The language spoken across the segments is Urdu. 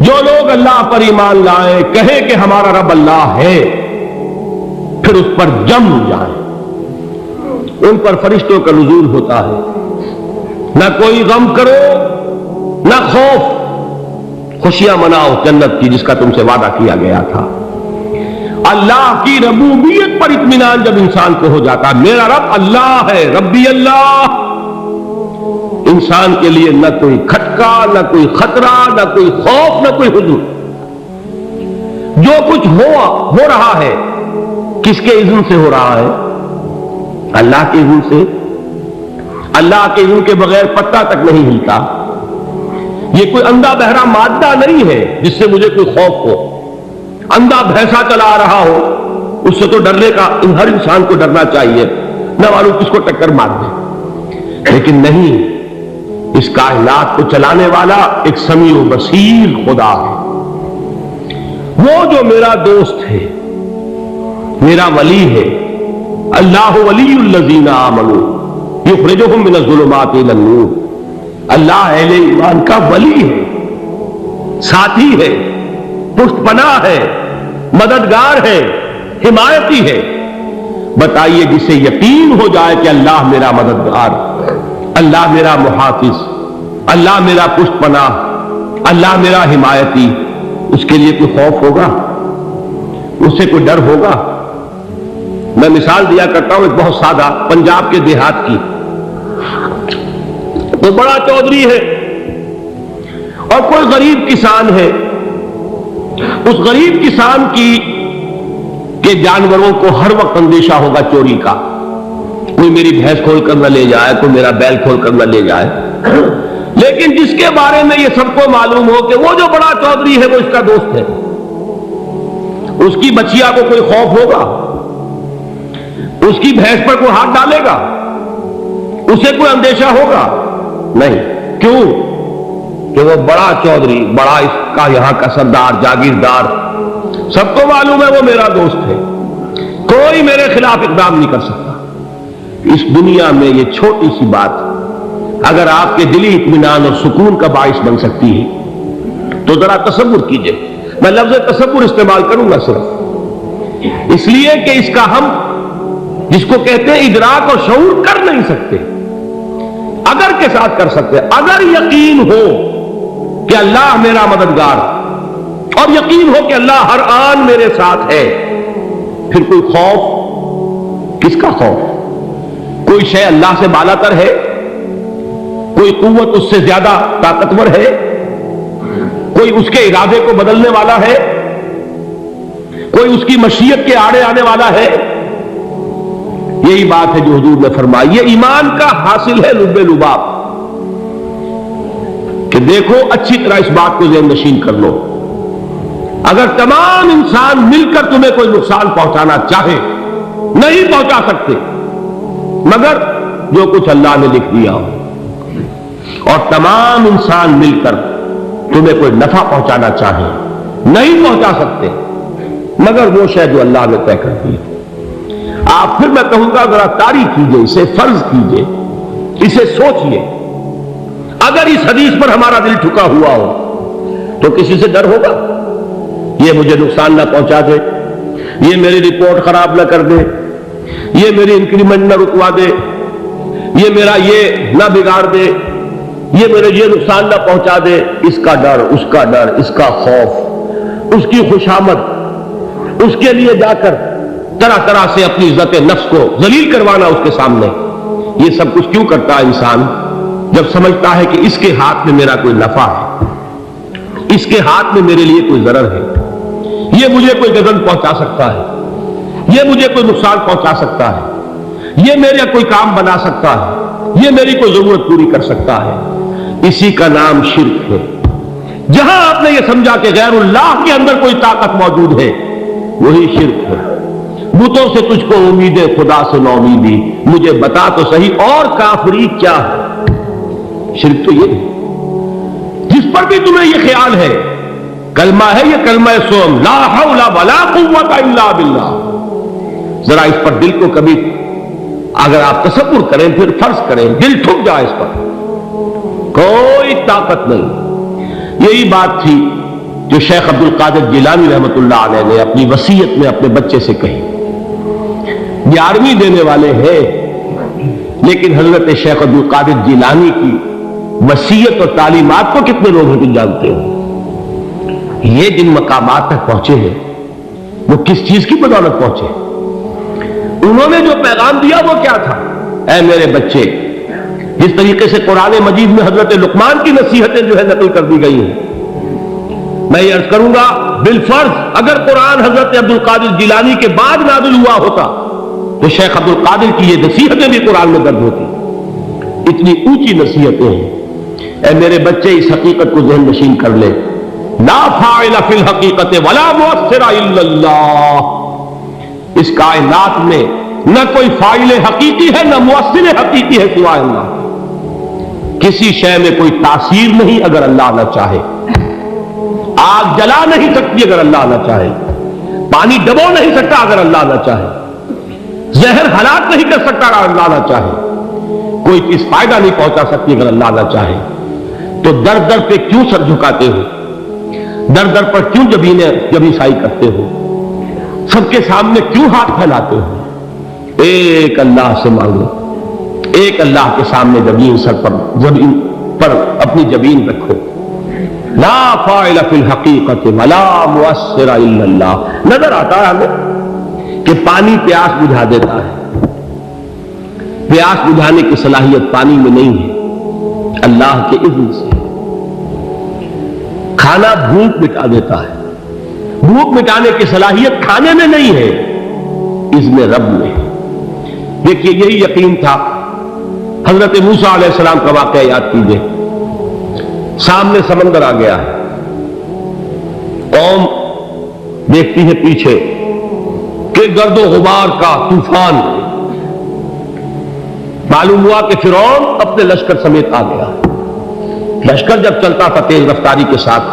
جو لوگ اللہ پر ایمان لائیں، کہیں کہ ہمارا رب اللہ ہے، پھر اس پر جم جائیں، ان پر فرشتوں کا نزول ہوتا ہے، نہ کوئی غم کرو نہ خوف، خوشیاں مناؤ جنت کی جس کا تم سے وعدہ کیا گیا تھا۔ اللہ کی ربوبیت پر اطمینان جب انسان کو ہو جاتا، میرا رب اللہ ہے، ربی اللہ، انسان کے لیے نہ کوئی کھٹکا، نہ کوئی خطرہ، نہ کوئی خوف، نہ کوئی حزن۔ جو کچھ ہو رہا ہے کس کے اذن سے ہو رہا ہے؟ اللہ کے اذن سے۔ اللہ کے اذن کے بغیر پتا تک نہیں ہلتا۔ یہ کوئی اندھا بہرا مادہ نہیں ہے جس سے مجھے کوئی خوف ہو۔ اندھا بھینسا چلا رہا ہو اس سے تو ڈرنے کا ہر انسان کو ڈرنا چاہیے، نہ معلوم کس کو ٹکر مار دے، لیکن نہیں، اس کائنات کو چلانے والا ایک سمیع و بصیر خدا ہے۔ وہ جو میرا دوست ہے، میرا ولی ہے، اللہ ولی الذین آمنوا یخرجہم من الظلمات الی النور، اللہ اہل ایمان کا ولی ہے، ساتھی ہے، پشت پناہ ہے، مددگار ہے، حمایتی ہے۔ بتائیے جسے یقین ہو جائے کہ اللہ میرا مددگار، اللہ میرا محافظ، اللہ میرا پشت پناہ، اللہ میرا حمایتی، اس کے لیے کوئی خوف ہوگا؟ اس سے کوئی ڈر ہوگا؟ میں مثال دیا کرتا ہوں ایک بہت سادہ، پنجاب کے دیہات کی۔ کوئی بڑا چودھری ہے اور کوئی غریب کسان ہے۔ اس غریب کسان کے جانوروں کو ہر وقت اندیشہ ہوگا چوری کا، کوئی میری بھینس کھول کر نہ لے جائے، کوئی میرا بیل کھول کر نہ لے جائے۔ لیکن جس کے بارے میں یہ سب کو معلوم ہو کہ وہ جو بڑا چودھری ہے وہ اس کا دوست ہے، اس کی بچیا کو کوئی خوف ہوگا؟ اس کی بھینس پر کوئی ہاتھ ڈالے گا؟ اسے کوئی اندیشہ ہوگا؟ نہیں۔ کیوں؟ کہ وہ بڑا چودھری، بڑا اس کا یہاں کا سردار، جاگیردار، سب کو معلوم ہے وہ میرا دوست ہے، کوئی میرے خلاف اقدام نہیں کر سکتا۔ اس دنیا میں یہ چھوٹی سی بات اگر آپ کے دلی اطمینان اور سکون کا باعث بن سکتی ہے تو ذرا تصور کیجئے۔ میں لفظ تصور استعمال کروں گا صرف اس لیے کہ اس کا ہم جس کو کہتے ہیں ادراک اور شعور کر نہیں سکتے، اگر کے ساتھ کر سکتے۔ اگر یقین ہو کہ اللہ میرا مددگار اور یقین ہو کہ اللہ ہر آن میرے ساتھ ہے، پھر کوئی خوف؟ کس کا خوف؟ کوئی شے اللہ سے بالا تر ہے؟ کوئی قوت اس سے زیادہ طاقتور ہے؟ کوئی اس کے ارادے کو بدلنے والا ہے؟ کوئی اس کی مشیت کے آڑے آنے والا ہے؟ یہی بات ہے جو حضور نے فرمائی، یہ ایمان کا حاصل ہے لب لباب، کہ دیکھو اچھی طرح اس بات کو ذہن نشین کر لو، اگر تمام انسان مل کر تمہیں کوئی نقصان پہنچانا چاہے نہیں پہنچا سکتے، مگر جو کچھ اللہ نے لکھ دیا ہو، اور تمام انسان مل کر تمہیں کوئی نفع پہنچانا چاہے نہیں پہنچا سکتے، مگر وہ شے جو اللہ نے طے کر دی۔ آپ پھر میں کہوں گا ذرا طاری کیجئے، اسے فرض کیجئے، اسے سوچئے، اگر اس حدیث پر ہمارا دل ٹھکا ہوا ہو تو کسی سے ڈر ہوگا؟ یہ مجھے نقصان نہ پہنچا دے، یہ میری رپورٹ خراب نہ کر دے، یہ میری انکریمنٹ نہ رکوا دے، یہ میرا یہ نہ بگاڑ دے، یہ میرے یہ نقصان نہ پہنچا دے۔ اس کا ڈر، اس کا ڈر، اس کا خوف، اس کی خوشامد، اس کے لیے جا کر طرح طرح سے اپنی عزت نفس کو ذلیل کروانا اس کے سامنے، یہ سب کچھ کیوں کرتا ہے انسان؟ جب سمجھتا ہے کہ اس کے ہاتھ میں میرا کوئی نفع ہے، اس کے ہاتھ میں میرے لیے کوئی ضرر ہے، یہ مجھے کوئی گزن پہنچا سکتا ہے، یہ مجھے کوئی نقصان پہنچا سکتا ہے، یہ میرا کوئی کام بنا سکتا ہے، یہ میری کوئی ضرورت پوری کر سکتا ہے، اسی کا نام شرک ہے۔ جہاں آپ نے یہ سمجھا کہ غیر اللہ کے اندر کوئی طاقت موجود ہے، وہی شرک ہے۔ بتوں سے تجھ کو امید ہے، خدا سے نو امیدی، مجھے بتا تو صحیح اور کافری کیا ہے؟ شرک تو یہ ہے جس پر بھی تمہیں یہ خیال ہے، کلمہ ہے یہ کلمہ سوم، لا حول ولا قوت الا باللہ، ذرا اس پر دل کو کبھی اگر آپ تصور کریں، پھر فرض کریں، دل ٹھک جائے، اس پر کوئی طاقت نہیں۔ یہی بات تھی جو شیخ عبد القادر جیلانی رحمۃ اللہ علیہ نے اپنی وصیت میں اپنے بچے سے کہی. 11ویں دینے والے ہیں لیکن حضرت شیخ عبد القادر جیلانی کی وصیت اور تعلیمات کو کتنے لوگ ہیں تم جانتے ہو؟ یہ جن مقامات تک پہنچے ہیں وہ کس چیز کی بدولت پہنچے؟ انہوں نے جو پیغام دیا وہ کیا تھا؟ اے میرے بچے، جس طریقے سے قرآن مجید میں حضرت لقمان کی نصیحتیں جو ہے نقل کر دی گئی ہیں، میں یہ عرض کروں گا بالفرض اگر قرآن حضرت عبد القادر جیلانی کے بعد نازل ہوا ہوتا تو شیخ عبد القادر کی یہ نصیحتیں بھی قرآن میں درج ہوتی. اتنی اونچی نصیحتیں ہیں. اے میرے بچے اس حقیقت کو ذہن نشین کر لے، لا فاعل فی الحقیقت ولا مؤثر الا اللہ. اس کائنات میں نہ کوئی فاعل حقیقی ہے نہ مؤثر حقیقی ہے سوائے اللہ. کسی شے میں کوئی تاثیر نہیں اگر اللہ نہ چاہے. آگ جلا نہیں سکتی اگر اللہ نہ چاہے. پانی ڈبو نہیں سکتا اگر اللہ نہ چاہے. زہر ہلاک نہیں کر سکتا اگر اللہ نہ چاہے. کوئی چیز فائدہ نہیں پہنچا سکتی اگر اللہ نہ چاہے. تو در در پہ کیوں سر جھکاتے ہو؟ در در پر کیوں جبیں سائی کرتے ہو؟ سب کے سامنے کیوں ہاتھ پھیلاتے ہو؟ ایک اللہ سے مانگو، ایک اللہ کے سامنے زمین پر اپنی جبین رکھو. لا فاعل فی الحقیقت ولا مؤثر الا اللہ. نظر آتا ہے ہمیں کہ پانی پیاس بجھا دیتا ہے. پیاس بجھانے کی صلاحیت پانی میں نہیں ہے، اللہ کے اذن سے. کھانا بھوک مٹا دیتا ہے. بھوک مٹانے کی صلاحیت کھانے میں نہیں ہے، اذن رب میں. دیکھیے یہی یقین تھا. حضرت موسیٰ علیہ السلام کا واقعہ یاد کیجیے. سامنے سمندر آ گیا ہے. قوم دیکھتی ہے پیچھے کہ گرد و غبار کا طوفان. معلوم ہوا کہ فرعون اپنے لشکر سمیت آ گیا. لشکر جب چلتا تھا تیز رفتاری کے ساتھ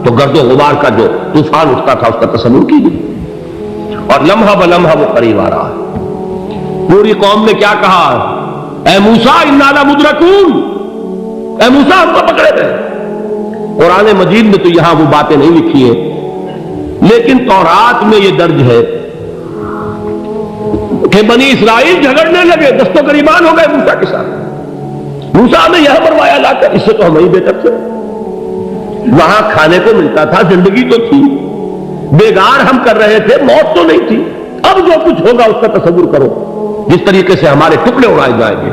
تو گرد و غبار کا جو طوفان اٹھتا تھا اس کا تصور کیجیے. اور لمحہ بلمحہ وہ قریب آ رہا ہے. پوری قوم نے کیا کہا؟ اے موسیٰ انا لمدرکون. اے موسیٰ ہم کو پکڑے گئے. قرآن مجید میں تو یہاں وہ باتیں نہیں لکھی ہیں لیکن تورات میں یہ درج ہے کہ بنی اسرائیل جھگڑنے لگے، دست و گریبان ہو گئے موسیٰ کے ساتھ. موسیٰ نے یہ فرمایا لا کر اس سے تو ہم ہی بہتر تھے. وہاں کھانے کو ملتا تھا، زندگی تو تھی، بیگار ہم کر رہے تھے، موت تو نہیں تھی. اب جو کچھ ہوگا اس کا تصور کرو، جس طریقے سے ہمارے ٹکڑے اڑائے جائیں گے.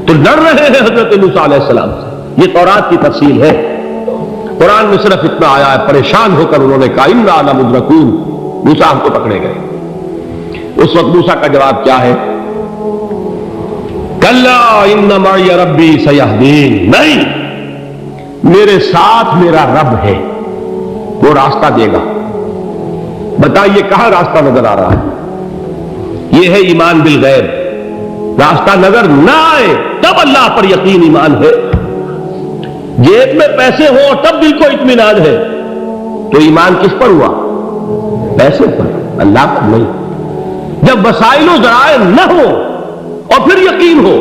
تو لڑ رہے ہیں حضرت موسیٰ علیہ السلام سے. یہ تورات کی تفصیل ہے. قرآن میں صرف اتنا آیا ہے، پریشان ہو کر انہوں نے کہا انا لمدرکون. موسیٰ ہم کو پکڑے گئے. اس وقت موسیٰ کا جواب کیا ہے؟ کلا ان معی ربی سیہدین. نہیں، میرے ساتھ میرا رب ہے، وہ راستہ دے گا. بتائیے کہاں راستہ نظر آ رہا ہے؟ یہ ہے ایمان بالغیب. راستہ نظر نہ آئے تب اللہ پر یقین ایمان ہے. جیب میں پیسے ہو تب دل کو اطمینان ہے تو ایمان کس پر ہوا؟ پیسے پر، اللہ پر نہیں. جب وسائل و ذرائع نہ ہو اور پھر یقین ہو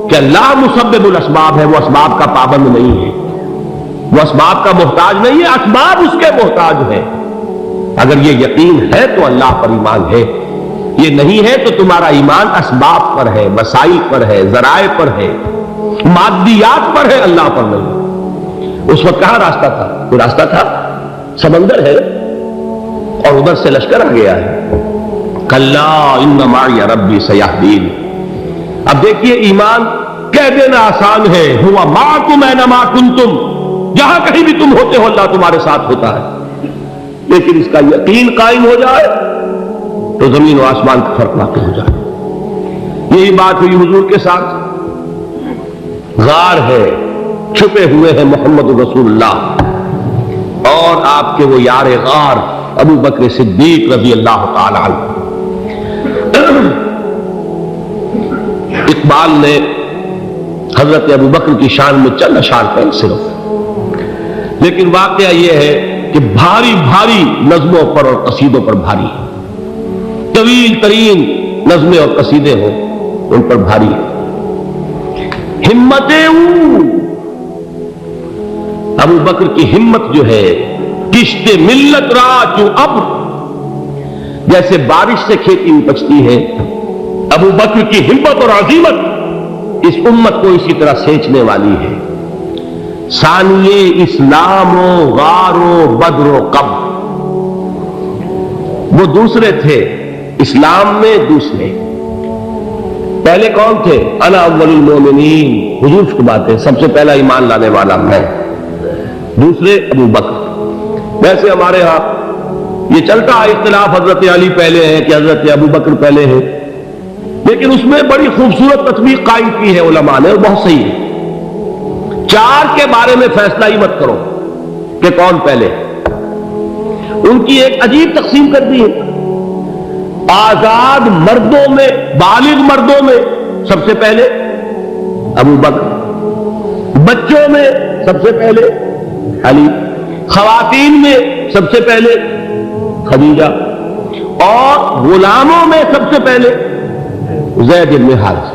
کہ اللہ مسبب الاسباب ہے، وہ اسباب کا پابند نہیں ہے، وہ اسباب کا محتاج نہیں ہے، اسباب اس کے محتاج ہے. اگر یہ یقین ہے تو اللہ پر ایمان ہے. یہ نہیں ہے تو تمہارا ایمان اسباب پر ہے، وسائل پر ہے، ذرائع پر ہے، مادیات پر ہے، اللہ پر نہیں. اس وقت کہاں راستہ تھا؟ کوئی راستہ تھا؟ سمندر ہے اور ادھر سے لشکر آ گیا ہے. کلا ان معی ربی سیہدین. اب دیکھیے ایمان کہہ دینا آسان ہے، ہوا معکم اینما کنتم. جہاں کہیں بھی تم ہوتے ہو اللہ تمہارے ساتھ ہوتا ہے. لیکن اس کا یقین قائم ہو جائے تو زمین و آسمان کا فرق واقع ہو جائے. یہی بات ہوئی حضور کے ساتھ. غار ہے، چھپے ہوئے ہیں محمد رسول اللہ اور آپ کے وہ یار غار ابو بکر صدیق رضی اللہ تعالی عنہ. اقبال نے حضرت ابو بکر کی شان میں چند اشعار پڑھے صرف، لیکن واقعہ یہ ہے کہ بھاری بھاری نظموں پر اور قصیدوں پر بھاری ہے. طویل ترین نظمیں اور قصیدے ہوں ان پر بھاری ہے. ہمتیں ابو بکر کی ہمت جو ہے کشت ملت را جو اب، جیسے بارش سے کھیتی اپجتی ہے، ابو بکر کی ہمت اور عزیمت اس امت کو اسی طرح سینچنے والی ہے۔ ثانیے اسلام و غار و بدر و قب، وہ دوسرے تھے اسلام میں، دوسرے پہلے کون تھے؟ انا اول المومنین، حضور کی بات ہے، سب سے پہلا ایمان لانے والا میں، دوسرے ابو بکر۔ ویسے ہمارے ہاں یہ چلتا ہے اختلاف، حضرت علی پہلے ہے کہ حضرت ابو بکر پہلے ہے، لیکن اس میں بڑی خوبصورت تطبیق قائم کی ہے علماء نے، اور بہت صحیح ہے۔ چار کے بارے میں فیصلہ ہی مت کرو کہ کون پہلے، ان کی ایک عجیب تقسیم کر دی ہے۔ آزاد مردوں میں، بالغ مردوں میں سب سے پہلے ابو بکر، بچوں میں سب سے پہلے علی، خواتین میں سب سے پہلے خدیجہ، اور غلاموں میں سب سے پہلے زید بن حارثہ۔